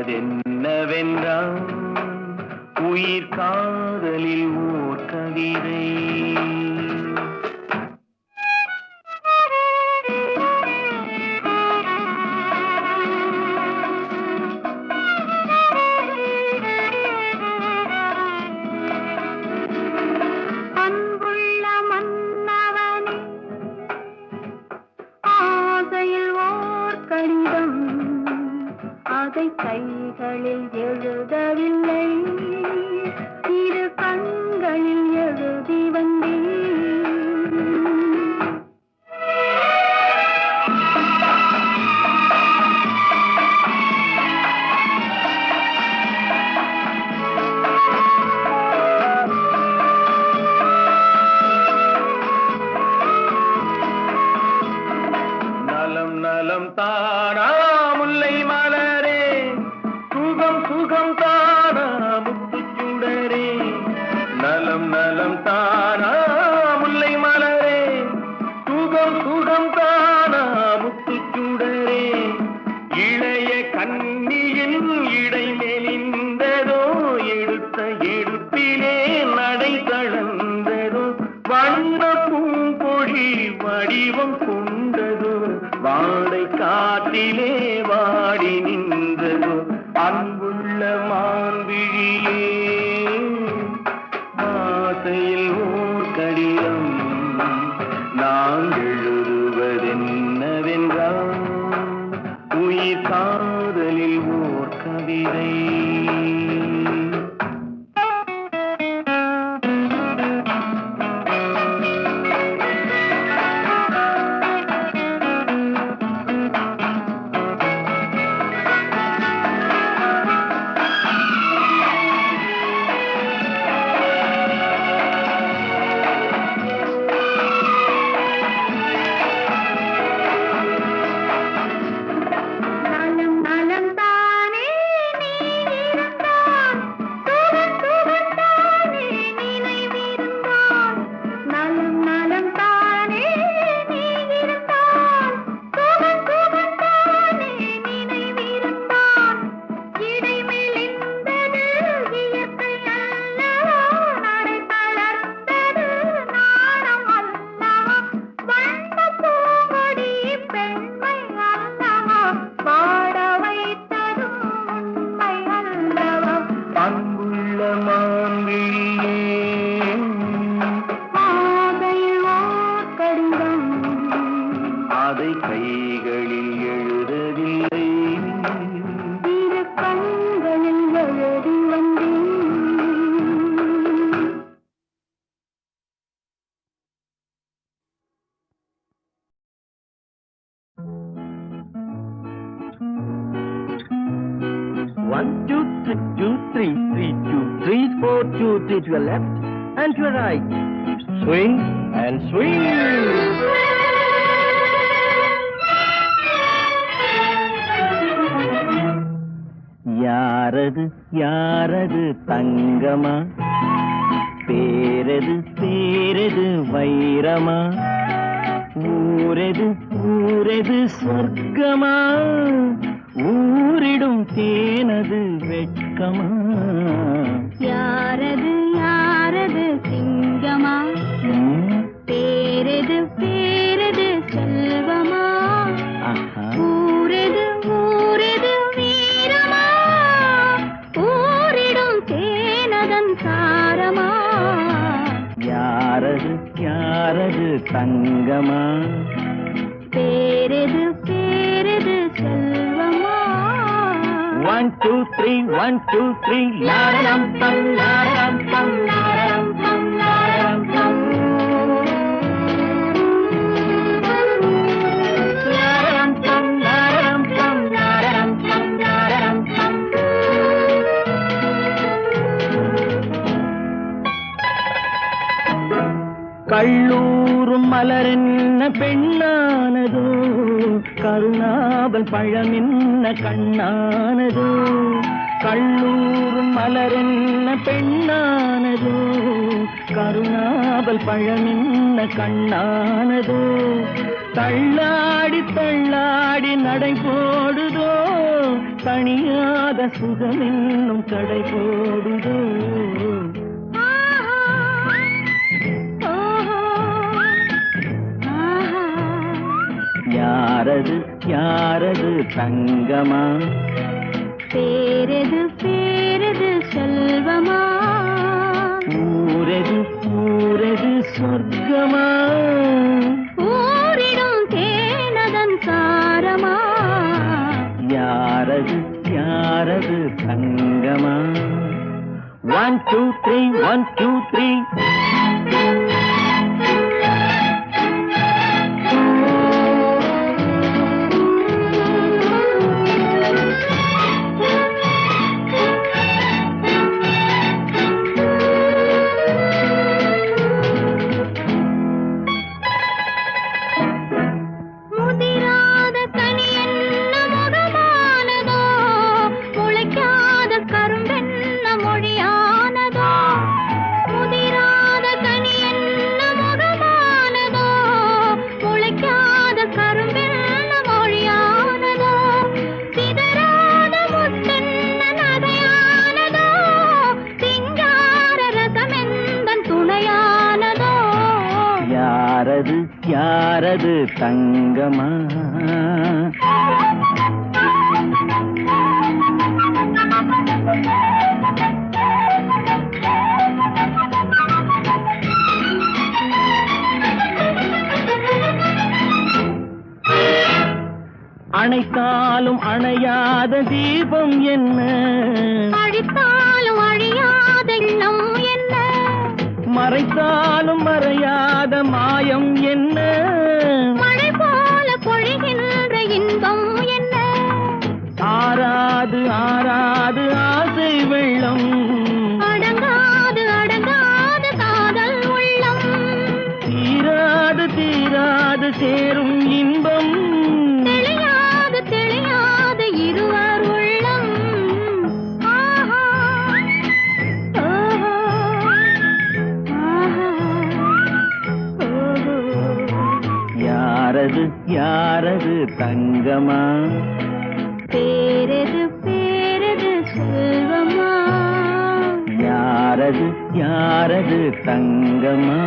எழுதுவதென்னவென்றால் உயிர் காதலில் ஓர் கவிதை. அதை கைகளில் எழுதவில்லை, இரு கண்களில் எழுதி வந்தேன். நலம் நலம் தானா முல்லை மலரே, சுகம் சுகம் தானா முத்துச்சுடரே. நலம் நலம் தானா முல்லை மலரே, சுகம் சுகம் தானா முத்துச்சுடரே. இளைய கண்ணியில் இடை மெலிந்ததோ, எடுத்த எடுப்பிலே நடை தளர்ந்ததோ. வண்ண பூங்கொடி வடிவம் கொண்டதோ, வாடை காற்றிலே வாடி நின்றதோ. அன்புள்ள மான்விழியே, ஆசையில் ஓர் கடிதம் நான் எழுதுவதென்னவென்றால் உயிர் காதலில் ஓர் கவிதை. அதை கைகளில் எழுதவில்லை, இரு கண்களில் எழுதி வந்தேன். One, two, three, two, three, three, two, three, 4, 2, 3 to your left and to your right. Swing and swing. யாரது யாரது தங்கமா, பேரது பேரது வைரமா, ஊரது ஊரது சொர்க்கமா, ஊரிடும் தேனது வெட்கமா. யாரது யாரது சிங்கமா, பேரது பேரது செல்வமா, ஊரது ஊரது வீரமா, ஊரிடும் தேனதன் சாரமா. யாரது யாரது தங்கமா, பேரது பேரது செல்வமா. 1, 2, 3, 1, 2, 3, லாரம் பம் லாரம் பம் லாரம் பம் லாரம் பம். லாரம் பம் லாரம் பம் லாரம் பம் லாரம் பம். கள்ளூரும் மலரென்ன பெண்ணானதோ, கருணாவல் பழமென்ன கண்ணானதோ. கள்ளூரும் மலரென்ன பெண்ணானதோ, கருணாவல் பழமென்ன கண்ணானதோ. தள்ளாடி தள்ளாடி நடை போடுதோ, தணியாத சுகம் என்னும் கடை போடுதோ. யாரது யாரது தங்கமா? பேரது பேரது செல்வமா? ஊரது ஊரது சொர்க்கமா? ஊரிடும் தேனதன் சாரமா? யாரது யாரது தங்கமா? 1 2 3 1 2 3. யாரது யாரது தங்கமா? அணைத்தாலும் அணையாத தீபம் என்ன? அழித்தாலும் அழியாத எண்ணம் என்ன? மறைத்தாலும் மறையாத மாயம் என்ன? மழை போல பொழிகின்ற இன்பம் என்ன? ஆராது ஆராது ஆசை வெள்ளம், அடங்காது அடங்காது காதல் உள்ளம், தீராது தீராது சேரும் இன்பம், தெளியாது தெளியாது இருவர் உள்ளம். ஆஹா ஓஹோ ஆஹா ஓஹோ. யாரது யாரது தங்கமா? பேரது பேரது செல்வமா? யாரது யாரது தங்கமா?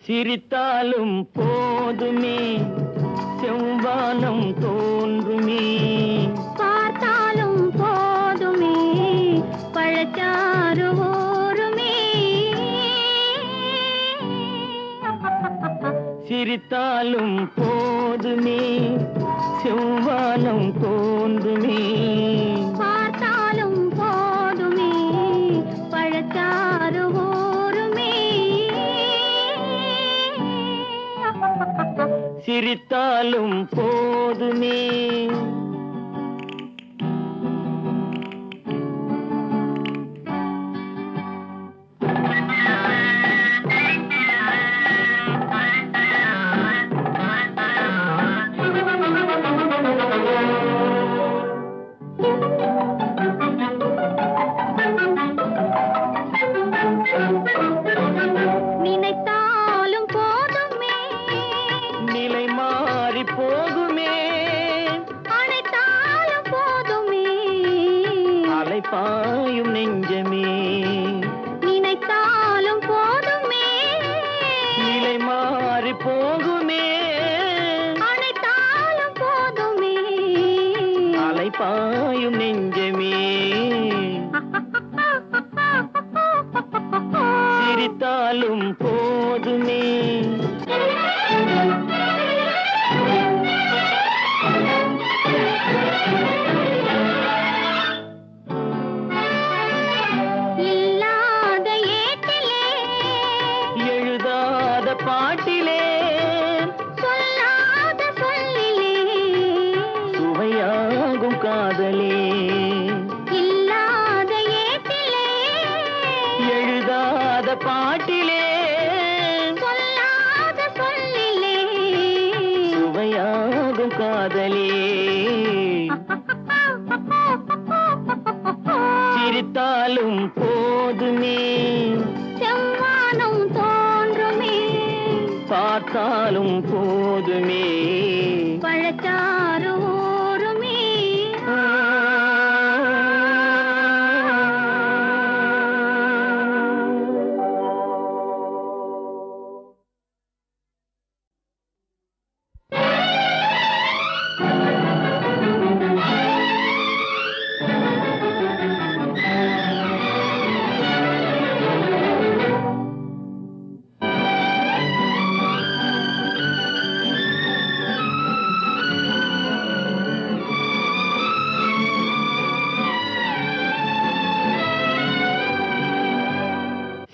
சிரித்தாலும் போதுமே செவ்வானம் தோன்றுமே, பார்த்தாலும் போதுமே பழச்சாறு ஊருமே. சிரித்தாலும் போதுமே செவ்வானம் தோன்றுமே, பார்த்தாலும் போதுமே பழச்சாறு ஊருமே. சிரித்தாலும் போதுமே. நினைத்தாலும் போதுமே நிலை மாறி போகுமே, அனைத்தாலும் போதுமே அலைப்பாயும் நெஞ்சமே. நினைத்தாலும் போதுமே நிலை மாறி போகுமே, அனைத்தாலும் போதுமே அலைப்பாயும் நெஞ்சமே. சிரித்தாலும் போதுமே. காதலே இல்லாத ஏட்டிலே எழுதாத பாட்டிலே சொல்லாத சொல்லிலே சுவையாகும் காதலே சிரித்தாலும் போதுமே செவ்வானம் தோன்றுமே பார்த்தாலும் போதுமே பழச்சாறு ஊறுமே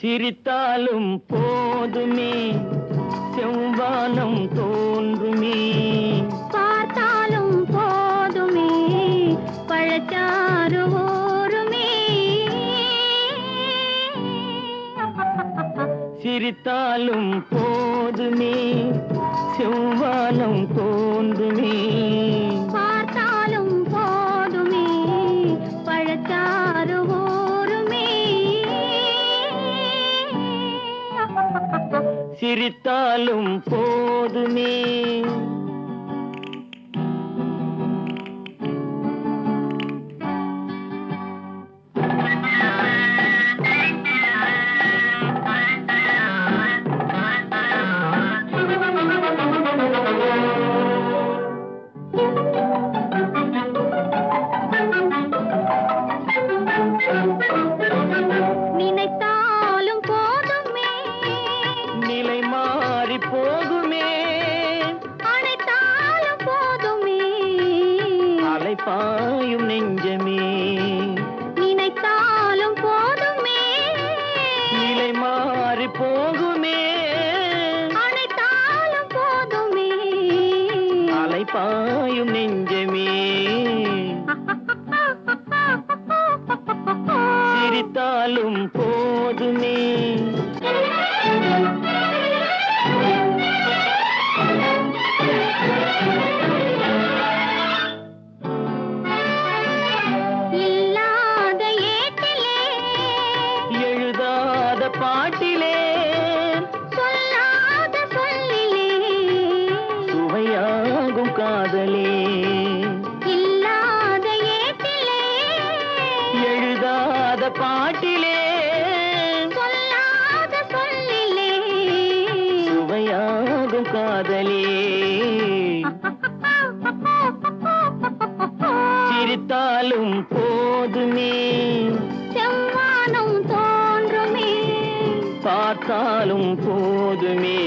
சிரித்தாலும் போதுமே செவ்வானம் தோன்றுமே பார்த்தாலும் போதுமே பழச்சாறு ஊறுமே சிரித்தாலும் போதுமே செவ்வானம் தோன்றுமே பார்த்தாலும் போதுமே பழச்சாறு ஊறுமே சிரித்தாலும் போதுமே நினைத்தாலும் போதுமே நிலை மாறி போகுமே அனைத்தாலும் போதுமே அலைப்பாயும் நெஞ்சமே நினைத்தாலும் போதுமே நிலை மாறி போகுமே அனைத்தாலும் போதுமே அலைப்பாயும் நெஞ்சமே சிரித்தாலும் போதுமே இல்லாத ஏட்டிலே எழுதாத பாட்டிலே சொல்லாத சொல்லிலே சுவையாகும் காதலே இல்லாத ஏட்டிலே எழுதாத பாட்டிலே சொல்லாத சொல்லிலே சுவையாகும் காதலே சிரித்தாலும் போதுமே செவ்வானம் தோன்றுமே பார்த்தாலும் போதுமே